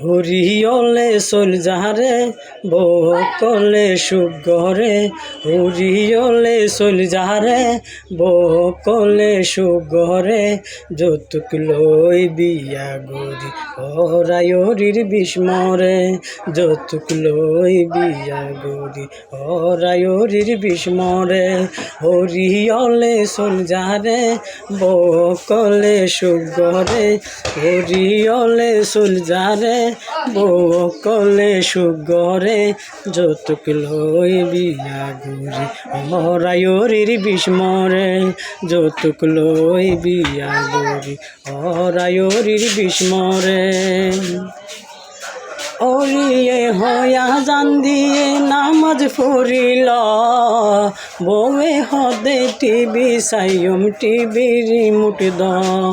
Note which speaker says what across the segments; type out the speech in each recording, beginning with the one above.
Speaker 1: হরিয়লে চল যাহারে বকলে সুখ গরে, হরিয়লে চল যাহারে বকলে সুখ গরে, যৌতুক লই বিয়া গরি হরায়রির বিস্মরে, যৌতুক লই বিয়া গরি হরায়রির বিস্মরে। হরিয়লে চল যাহারে বকলে সুখ গরে, হরিয়লে চল যাহারে বকলে সুখ গরে, যৌতুক লই বিয়া গরি হরায়রির বিস্মরে, যৌতুক লই বিয়া গরি হরায়রির বিস্মরে। ওরিয়ে হয়া জান দিয়ে নামাজ পড়িল, বউয়ে হদে টিভি সাইয়ম টিভি রিমোট দাও।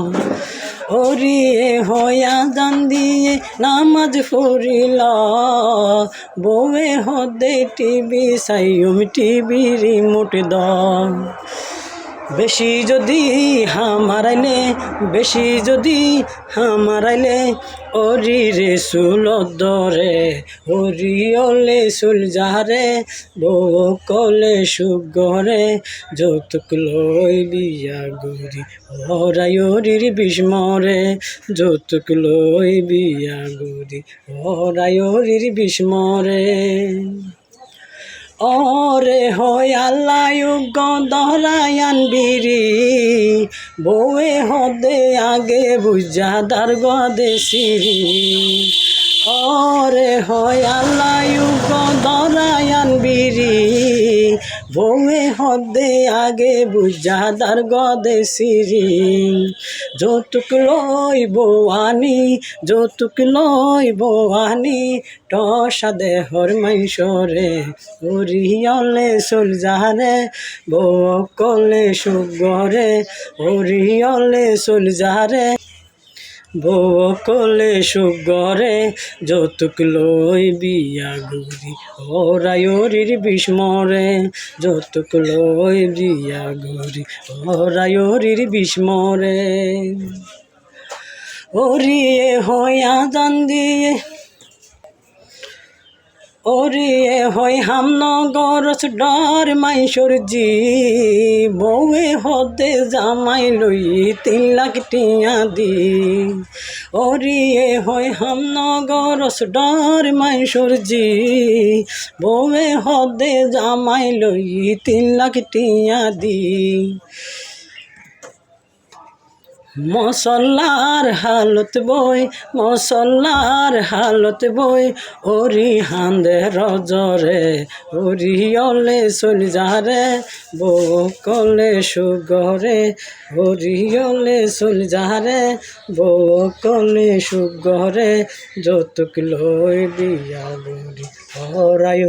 Speaker 1: ওরিয়ে হয়া জান দিয়ে নামাজ পড়িল, বউয়ে হদে টিভি সাইয়ম টিভি রিমোট দাও। বেশি যদি হামারাইলে, বেশি যদি হামারাইলে, ওরি রে সুলদরে, হরিয়লে চল যাহারে বকলে সুখ গরে, যৌতুক লই বিয়া গরি হরায়রির বিস্মরে, যৌতুক লই বিয়া গরি হরায়রির বিস্মরে। ওরে হয় আল্লাহ দহরায়ান বিরি, বউয়ে হদে আগে বুঝা দার গদে সিরি। ওরে হয় আল্লাহ দহরায়ান বিরি, বউয়ে হদে আগে বুঝা দার গদে সিরি। যৌতুক লই বউয়ানি, যৌতুক লই বউয়ানি, টসা দেহর মাইসরে, হরিয়লে চল যাহারে বকলে সুখ গরে, হরিয়লে চল যাহারে বকলে সুখ গরে, যৌতুক লই বিয়া গরি হরায়রির বিস্মরে, যৌতুক লই বিয়া গরি হরায়রির বিস্মরে। ওরিয়ে হয়া জান দিয়ে, ওরিয়ে হয় হামনগর ডর মাইসর জি, বউয়ে হদে জামাই লই 3 লাখ টিয়া দি। ওরিয়ে হয় হামনগর ডর মাইসর জি, বউয়ে হদে জামাই লই 3 লাখ টিয়া দি। মশলার হালত বই, মশলার হালত বই, ওরি হান্দে রজরে, হরিয়লে চল যাহারে বকলে সুখ গরে, হরিয়লে চল যাহারে বকলে সুখ গরে, যৌতুক লই বিয়া গরি হরায়।